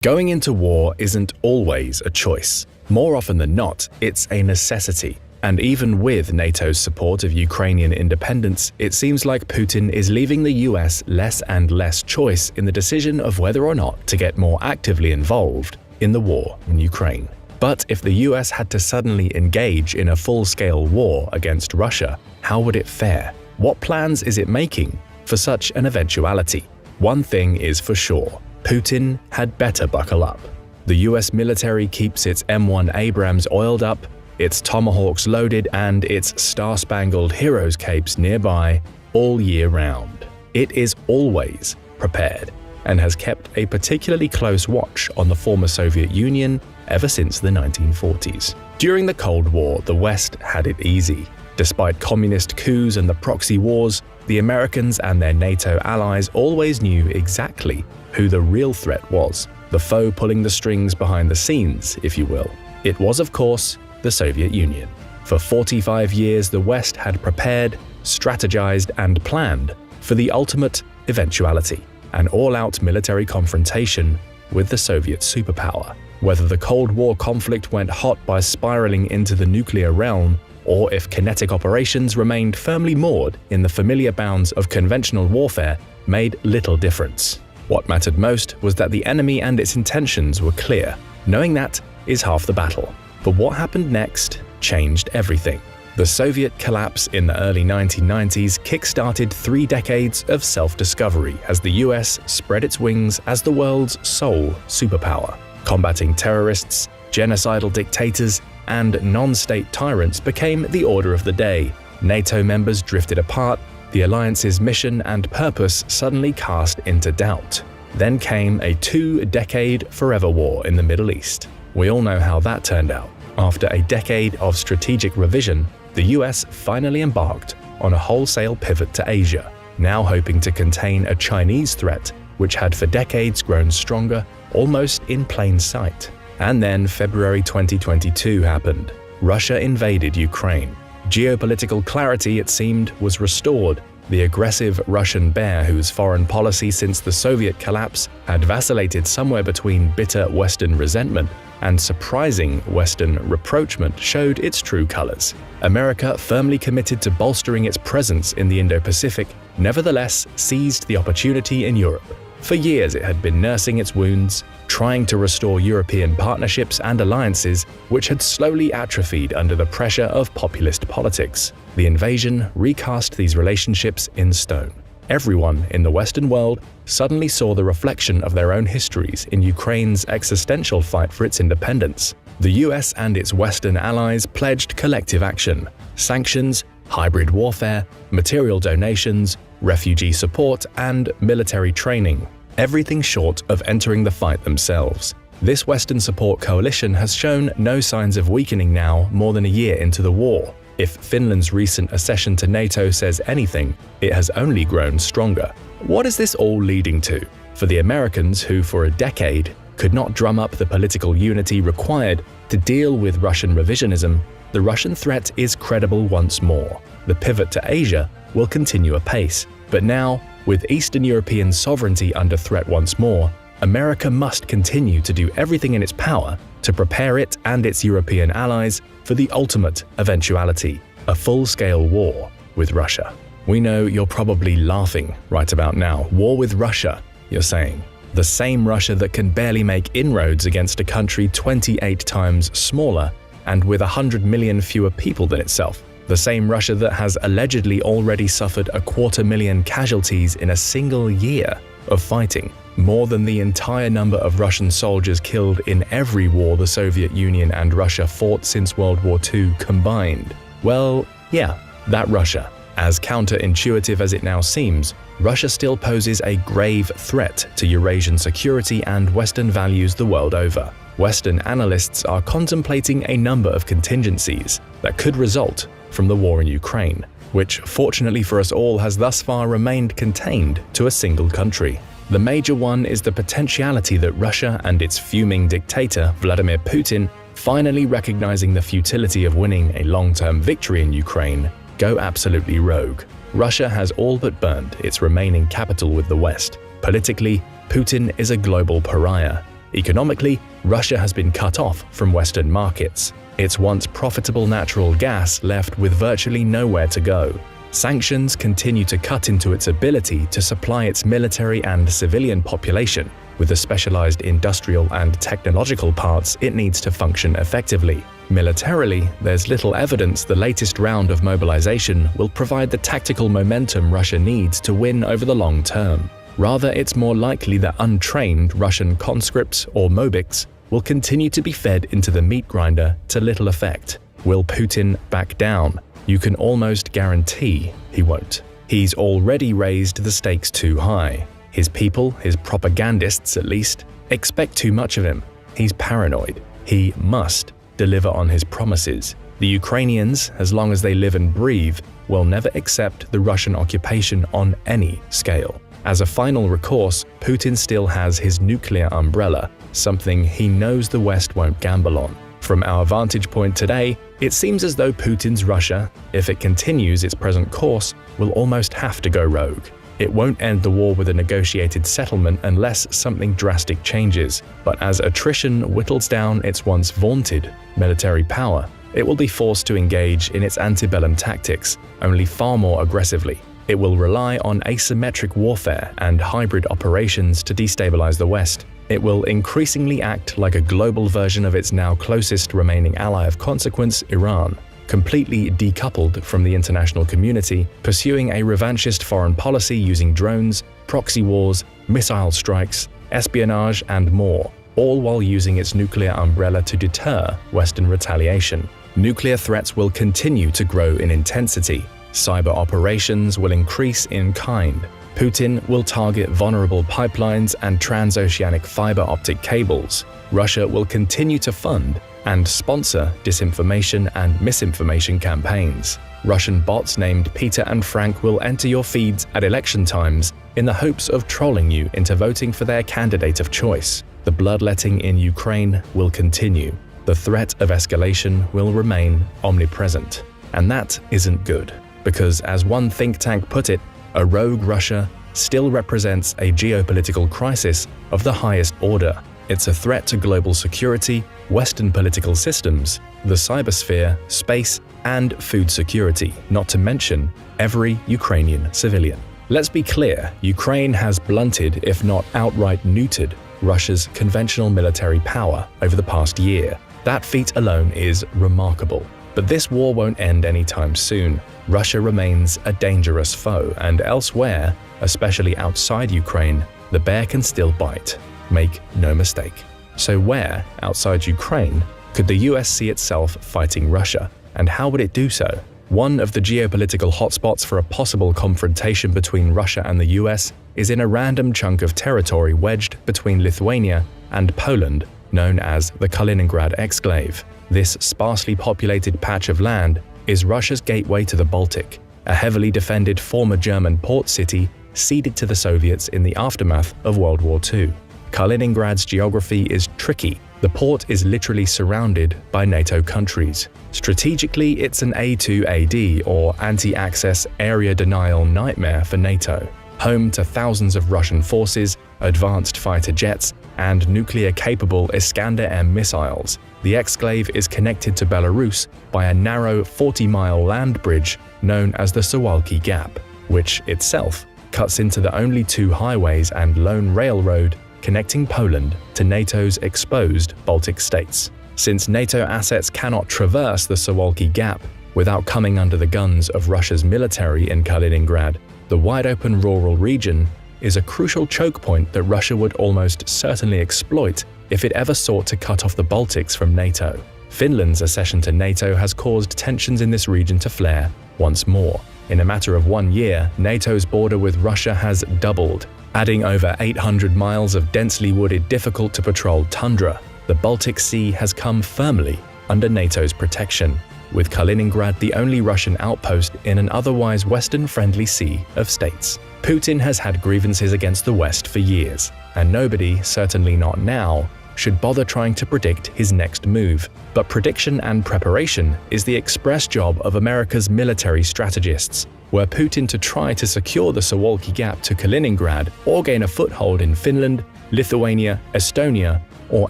Going into war isn't always a choice. More often than not, it's a necessity. And even with NATO's support of Ukrainian independence, it seems like Putin is leaving the US less and less choice in the decision of whether or not to get more actively involved in the war in Ukraine. But if the US had to suddenly engage in a full-scale war against Russia, how would it fare? What plans is it making for such an eventuality? One thing is for sure, Putin had better buckle up. The US military keeps its M1 Abrams oiled up, its Tomahawks loaded, and its star-spangled heroes capes nearby all year round. It is always prepared and has kept a particularly close watch on the former Soviet Union ever since the 1940s. During the Cold War, the West had it easy. Despite communist coups and the proxy wars, the Americans and their NATO allies always knew exactly who the real threat was, the foe pulling the strings behind the scenes, if you will. It was, of course, the Soviet Union. For 45 years, the West had prepared, strategized, and planned for the ultimate eventuality, an all-out military confrontation with the Soviet superpower. Whether the Cold War conflict went hot by spiraling into the nuclear realm, or if kinetic operations remained firmly moored in the familiar bounds of conventional warfare, made little difference. What mattered most was that the enemy and its intentions were clear. Knowing that is half the battle. But what happened next changed everything. The Soviet collapse in the early 1990s kick-started 3 decades of self-discovery as the US spread its wings as the world's sole superpower. Combating terrorists, genocidal dictators, and non-state tyrants became the order of the day. NATO members drifted apart, the alliance's mission and purpose suddenly cast into doubt. Then came a 2-decade forever war in the Middle East. We all know how that turned out. After a decade of strategic revision, the US finally embarked on a wholesale pivot to Asia, now hoping to contain a Chinese threat which had for decades grown stronger, almost in plain sight. And then February 2022 happened. Russia invaded Ukraine. Geopolitical clarity, it seemed, was restored. The aggressive Russian bear, whose foreign policy since the Soviet collapse had vacillated somewhere between bitter Western resentment and surprising Western rapprochement, showed its true colors. America, firmly committed to bolstering its presence in the Indo-Pacific, nevertheless seized the opportunity in Europe. For years it had been nursing its wounds, trying to restore European partnerships and alliances which had slowly atrophied under the pressure of populist politics. The invasion recast these relationships in stone. Everyone in the Western world suddenly saw the reflection of their own histories in Ukraine's existential fight for its independence. The US and its Western allies pledged collective action: sanctions, hybrid warfare, material donations, refugee support, and military training. Everything short of entering the fight themselves. This Western support coalition has shown no signs of weakening now, more than a year into the war. If Finland's recent accession to NATO says anything, it has only grown stronger. What is this all leading to? For the Americans, who for a decade could not drum up the political unity required to deal with Russian revisionism, the Russian threat is credible once more. The pivot to Asia will continue apace. But now, with Eastern European sovereignty under threat once more, America must continue to do everything in its power to prepare it and its European allies for the ultimate eventuality, a full-scale war with Russia. We know you're probably laughing right about now. War with Russia, you're saying. The same Russia that can barely make inroads against a country 28 times smaller and with 100 million fewer people than itself. The same Russia that has allegedly already suffered 250,000 casualties in a single year of fighting, more than the entire number of Russian soldiers killed in every war the Soviet Union and Russia fought since World War II combined. Well, yeah, that Russia. As counterintuitive as it now seems, Russia still poses a grave threat to Eurasian security and Western values the world over. Western analysts are contemplating a number of contingencies that could result from the war in Ukraine, which fortunately for us all has thus far remained contained to a single country. The major one is the potentiality that Russia and its fuming dictator, Vladimir Putin, finally recognizing the futility of winning a long-term victory in Ukraine, go absolutely rogue. Russia has all but burned its remaining capital with the West. Politically, Putin is a global pariah. Economically, Russia has been cut off from Western markets. Its once profitable natural gas left with virtually nowhere to go. Sanctions continue to cut into its ability to supply its military and civilian population with the specialized industrial and technological parts it needs to function effectively. Militarily, there's little evidence the latest round of mobilization will provide the tactical momentum Russia needs to win over the long term. Rather, it's more likely that untrained Russian conscripts or mobiks will continue to be fed into the meat grinder to little effect. Will Putin back down? You can almost guarantee he won't. He's already raised the stakes too high. His people, his propagandists at least, expect too much of him. He's paranoid. He must deliver on his promises. The Ukrainians, as long as they live and breathe, will never accept the Russian occupation on any scale. As a final recourse, Putin still has his nuclear umbrella, something he knows the West won't gamble on. From our vantage point today, it seems as though Putin's Russia, if it continues its present course, will almost have to go rogue. It won't end the war with a negotiated settlement unless something drastic changes, but as attrition whittles down its once vaunted military power, it will be forced to engage in its antebellum tactics, only far more aggressively. It will rely on asymmetric warfare and hybrid operations to destabilize the West. It will increasingly act like a global version of its now closest remaining ally of consequence, Iran, completely decoupled from the international community, pursuing a revanchist foreign policy using drones, proxy wars, missile strikes, espionage, and more, all while using its nuclear umbrella to deter Western retaliation. Nuclear threats will continue to grow in intensity. Cyber operations will increase in kind. Putin will target vulnerable pipelines and transoceanic fiber optic cables. Russia will continue to fund and sponsor disinformation and misinformation campaigns. Russian bots named Peter and Frank will enter your feeds at election times in the hopes of trolling you into voting for their candidate of choice. The bloodletting in Ukraine will continue. The threat of escalation will remain omnipresent. And that isn't good, because as one think tank put it, a rogue Russia still represents a geopolitical crisis of the highest order. It's a threat to global security, Western political systems, the cybersphere, space, and food security, not to mention every Ukrainian civilian. Let's be clear, Ukraine has blunted, if not outright neutered, Russia's conventional military power over the past year. That feat alone is remarkable. But this war won't end anytime soon. Russia remains a dangerous foe, and elsewhere, especially outside Ukraine, the bear can still bite. Make no mistake. So where, outside Ukraine, could the US see itself fighting Russia, and how would it do so? One of the geopolitical hotspots for a possible confrontation between Russia and the US is in a random chunk of territory wedged between Lithuania and Poland, known as the Kaliningrad exclave. This sparsely populated patch of land is Russia's gateway to the Baltic, a heavily defended former German port city ceded to the Soviets in the aftermath of World War II. Kaliningrad's geography is tricky. The port is literally surrounded by NATO countries. Strategically, it's an A2AD or anti-access area denial nightmare for NATO. Home to thousands of Russian forces, advanced fighter jets, and nuclear-capable Iskander-M missiles, the exclave is connected to Belarus by a narrow 40-mile land bridge known as the Suwalki Gap, which itself cuts into the only two highways and lone railroad connecting Poland to NATO's exposed Baltic states. Since NATO assets cannot traverse the Suwalki Gap without coming under the guns of Russia's military in Kaliningrad, the wide-open rural region is a crucial choke point that Russia would almost certainly exploit if it ever sought to cut off the Baltics from NATO. Finland's accession to NATO has caused tensions in this region to flare once more. In a matter of 1 year, NATO's border with Russia has doubled, adding over 800 miles of densely wooded, difficult-to-patrol tundra. The Baltic Sea has come firmly under NATO's protection, with Kaliningrad the only Russian outpost in an otherwise Western-friendly sea of states. Putin has had grievances against the West for years, and nobody, certainly not now, should bother trying to predict his next move. But prediction and preparation is the express job of America's military strategists. Were Putin to try to secure the Suwalki Gap to Kaliningrad or gain a foothold in Finland, Lithuania, Estonia, or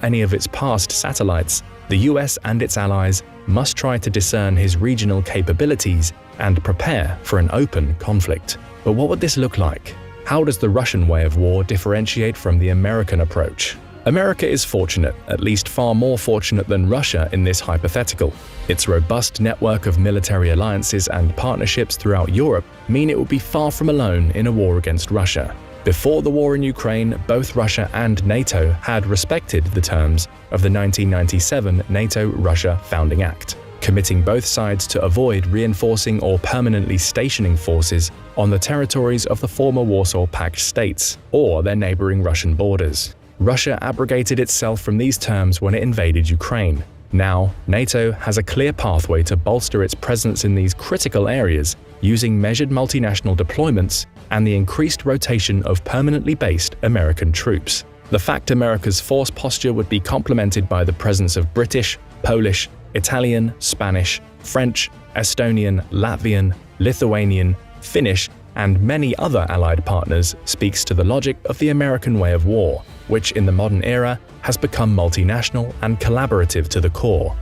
any of its past satellites, the US and its allies must try to discern his regional capabilities and prepare for an open conflict. But what would this look like? How does the Russian way of war differentiate from the American approach? America is fortunate, at least far more fortunate than Russia in this hypothetical. Its robust network of military alliances and partnerships throughout Europe mean it will be far from alone in a war against Russia. Before the war in Ukraine, both Russia and NATO had respected the terms of the 1997 NATO-Russia Founding Act, committing both sides to avoid reinforcing or permanently stationing forces on the territories of the former Warsaw Pact states or their neighboring Russian borders. Russia abrogated itself from these terms when it invaded Ukraine. Now, NATO has a clear pathway to bolster its presence in these critical areas using measured multinational deployments and the increased rotation of permanently based American troops. The fact America's force posture would be complemented by the presence of British, Polish, Italian, Spanish, French, Estonian, Latvian, Lithuanian, Finnish, and many other allied partners speaks to the logic of the American way of war, which in the modern era has become multinational and collaborative to the core.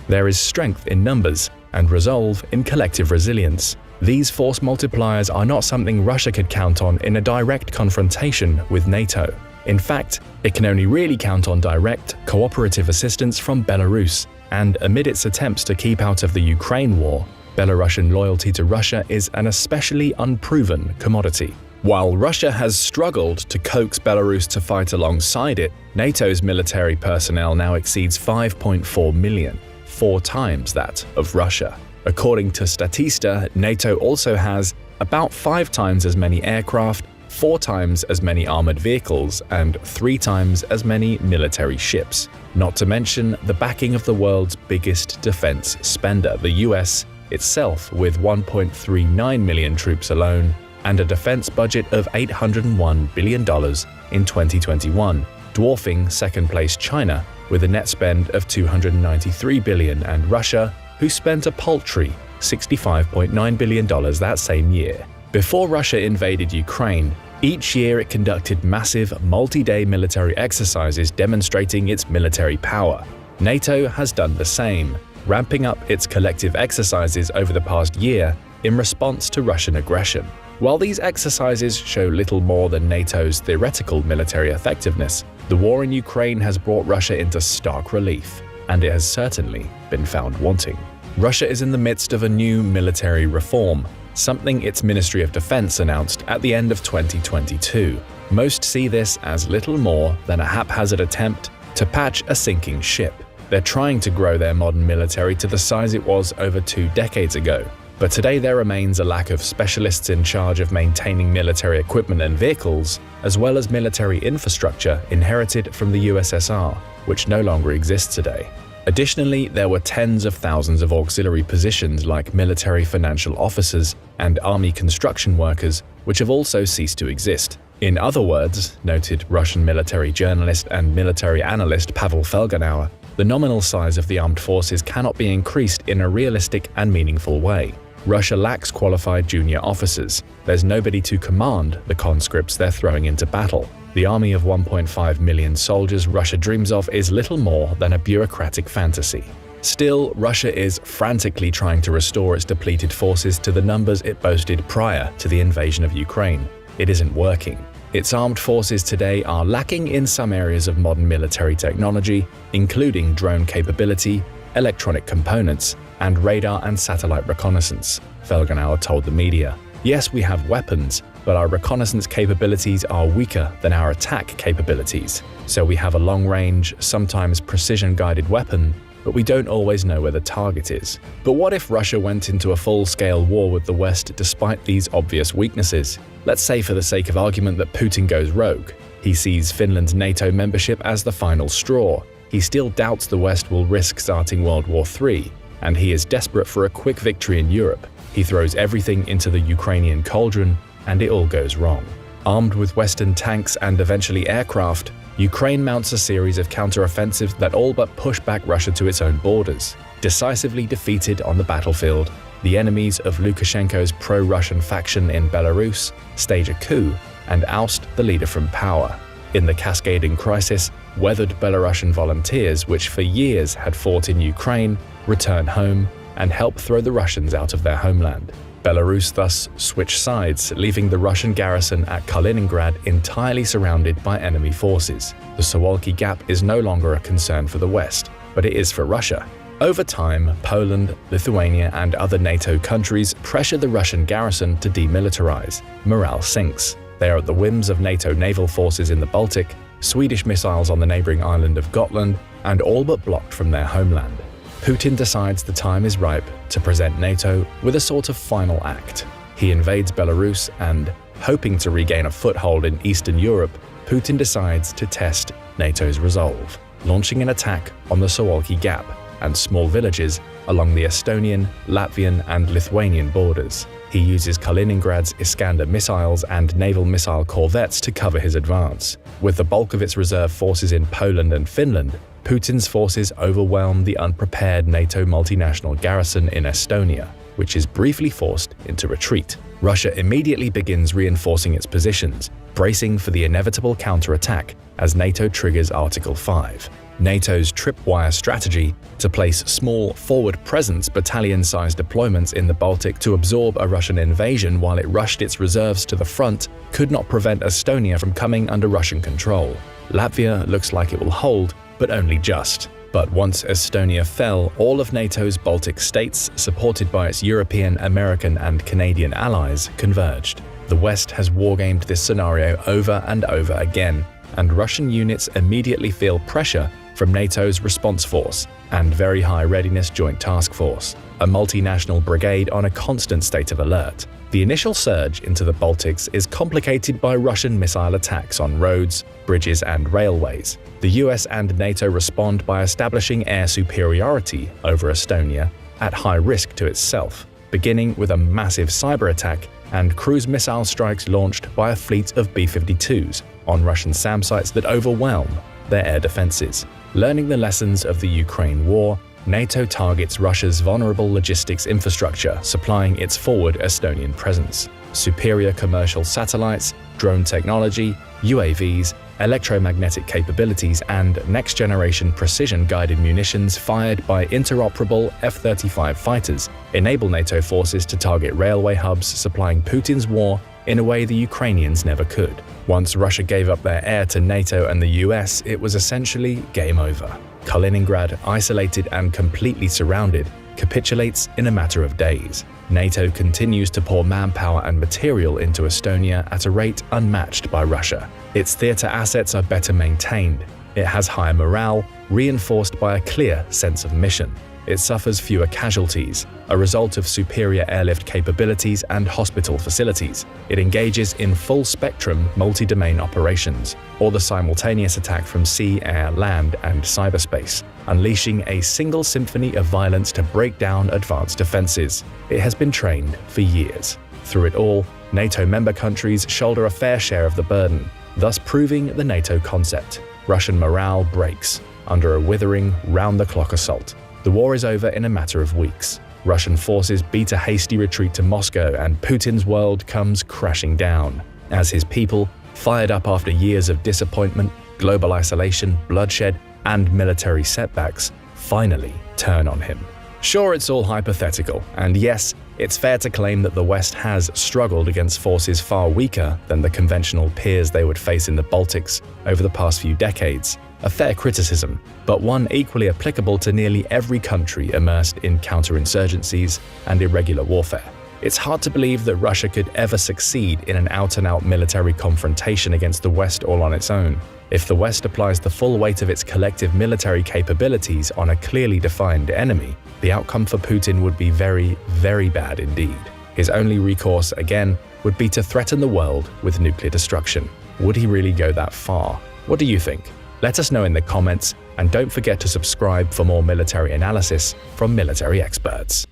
There is strength in numbers and resolve in collective resilience. These force multipliers are not something Russia could count on in a direct confrontation with NATO. In fact, it can only really count on direct, cooperative assistance from Belarus, and amid its attempts to keep out of the Ukraine war, Belarusian loyalty to Russia is an especially unproven commodity. While Russia has struggled to coax Belarus to fight alongside it, NATO's military personnel now exceeds 5.4 million, 4 times that of Russia. According to Statista, NATO also has about 5 times as many aircraft, 4 times as many armored vehicles, and 3 times as many military ships. Not to mention the backing of the world's biggest defense spender, the US itself, with 1.39 million troops alone, and a defense budget of $801 billion in 2021, dwarfing second-place China with a net spend of $293 billion, and Russia, who spent a paltry $65.9 billion that same year. Before Russia invaded Ukraine, each year it conducted massive, multi-day military exercises demonstrating its military power. NATO has done the same, ramping up its collective exercises over the past year in response to Russian aggression. While these exercises show little more than NATO's theoretical military effectiveness, the war in Ukraine has brought Russia into stark relief, and it has certainly been found wanting. Russia is in the midst of a new military reform, something its Ministry of Defense announced at the end of 2022. Most see this as little more than a haphazard attempt to patch a sinking ship. They're trying to grow their modern military to the size it was over 2 decades ago. But today there remains a lack of specialists in charge of maintaining military equipment and vehicles, as well as military infrastructure inherited from the USSR, which no longer exists today. Additionally, there were tens of thousands of auxiliary positions like military financial officers and army construction workers, which have also ceased to exist. In other words, noted Russian military journalist and military analyst Pavel Felgenauer, the nominal size of the armed forces cannot be increased in a realistic and meaningful way. Russia lacks qualified junior officers. There's nobody to command the conscripts they're throwing into battle. The army of 1.5 million soldiers Russia dreams of is little more than a bureaucratic fantasy. Still, Russia is frantically trying to restore its depleted forces to the numbers it boasted prior to the invasion of Ukraine. It isn't working. Its armed forces today are lacking in some areas of modern military technology, including drone capability, electronic components, and radar and satellite reconnaissance, Felgenauer told the media. Yes, we have weapons, but our reconnaissance capabilities are weaker than our attack capabilities. So we have a long-range, sometimes precision-guided weapon, but we don't always know where the target is. But what if Russia went into a full-scale war with the West despite these obvious weaknesses? Let's say for the sake of argument that Putin goes rogue. He sees Finland's NATO membership as the final straw. He still doubts the West will risk starting World War III, and he is desperate for a quick victory in Europe. He throws everything into the Ukrainian cauldron, and it all goes wrong. Armed with Western tanks and eventually aircraft, Ukraine mounts a series of counteroffensives that all but push back Russia to its own borders. Decisively defeated on the battlefield, the enemies of Lukashenko's pro-Russian faction in Belarus stage a coup and oust the leader from power. In the cascading crisis, weathered Belarusian volunteers, which for years had fought in Ukraine, return home and help throw the Russians out of their homeland. Belarus thus switched sides, leaving the Russian garrison at Kaliningrad entirely surrounded by enemy forces. The Suwalki Gap is no longer a concern for the West, but it is for Russia. Over time, Poland, Lithuania, and other NATO countries pressure the Russian garrison to demilitarize. Morale sinks. They are at the whims of NATO naval forces in the Baltic, Swedish missiles on the neighboring island of Gotland, and all but blocked from their homeland. Putin decides the time is ripe to present NATO with a sort of final act. He invades Belarus and, hoping to regain a foothold in Eastern Europe, Putin decides to test NATO's resolve, launching an attack on the Suwalki Gap and small villages along the Estonian, Latvian, and Lithuanian borders. He uses Kaliningrad's Iskander missiles and naval missile corvettes to cover his advance. With the bulk of its reserve forces in Poland and Finland, Putin's forces overwhelm the unprepared NATO multinational garrison in Estonia, which is briefly forced into retreat. Russia immediately begins reinforcing its positions, bracing for the inevitable counterattack as NATO triggers Article 5. NATO's tripwire strategy to place small forward presence battalion-sized deployments in the Baltic to absorb a Russian invasion while it rushed its reserves to the front could not prevent Estonia from coming under Russian control. Latvia looks like it will hold, but only just. But once Estonia fell, all of NATO's Baltic states, supported by its European, American, and Canadian allies, converged. The West has wargamed this scenario over and over again, and Russian units immediately feel pressure from NATO's Response Force and Very High Readiness Joint Task Force, a multinational brigade on a constant state of alert. The initial surge into the Baltics is complicated by Russian missile attacks on roads, bridges, and railways. The US and NATO respond by establishing air superiority over Estonia at high risk to itself, beginning with a massive cyber attack and cruise missile strikes launched by a fleet of B-52s on Russian SAM sites that overwhelm their air defenses. Learning the lessons of the Ukraine war, NATO targets Russia's vulnerable logistics infrastructure, supplying its forward Estonian presence. Superior commercial satellites, drone technology, UAVs, electromagnetic capabilities, and next-generation precision-guided munitions fired by interoperable F-35 fighters enable NATO forces to target railway hubs supplying Putin's war in a way the Ukrainians never could. Once Russia gave up their air to NATO and the US, it was essentially game over. Kaliningrad, isolated and completely surrounded, capitulates in a matter of days. NATO continues to pour manpower and material into Estonia at a rate unmatched by Russia. Its theater assets are better maintained. It has higher morale, reinforced by a clear sense of mission. It suffers fewer casualties, a result of superior airlift capabilities and hospital facilities. It engages in full-spectrum multi-domain operations, or the simultaneous attack from sea, air, land, and cyberspace, unleashing a single symphony of violence to break down advanced defenses. It has been trained for years. Through it all, NATO member countries shoulder a fair share of the burden, thus proving the NATO concept. Russian morale breaks under a withering, round-the-clock assault. The war is over in a matter of weeks. Russian forces beat a hasty retreat to Moscow, and Putin's world comes crashing down as his people, fired up after years of disappointment, global isolation, bloodshed, and military setbacks, finally turn on him. Sure, it's all hypothetical, and yes, it's fair to claim that the West has struggled against forces far weaker than the conventional peers they would face in the Baltics over the past few decades. A fair criticism, but one equally applicable to nearly every country immersed in counterinsurgencies and irregular warfare. It's hard to believe that Russia could ever succeed in an out-and-out military confrontation against the West all on its own. If the West applies the full weight of its collective military capabilities on a clearly defined enemy, the outcome for Putin would be very, very bad indeed. His only recourse, again, would be to threaten the world with nuclear destruction. Would he really go that far? What do you think? Let us know in the comments, and don't forget to subscribe for more military analysis from military experts.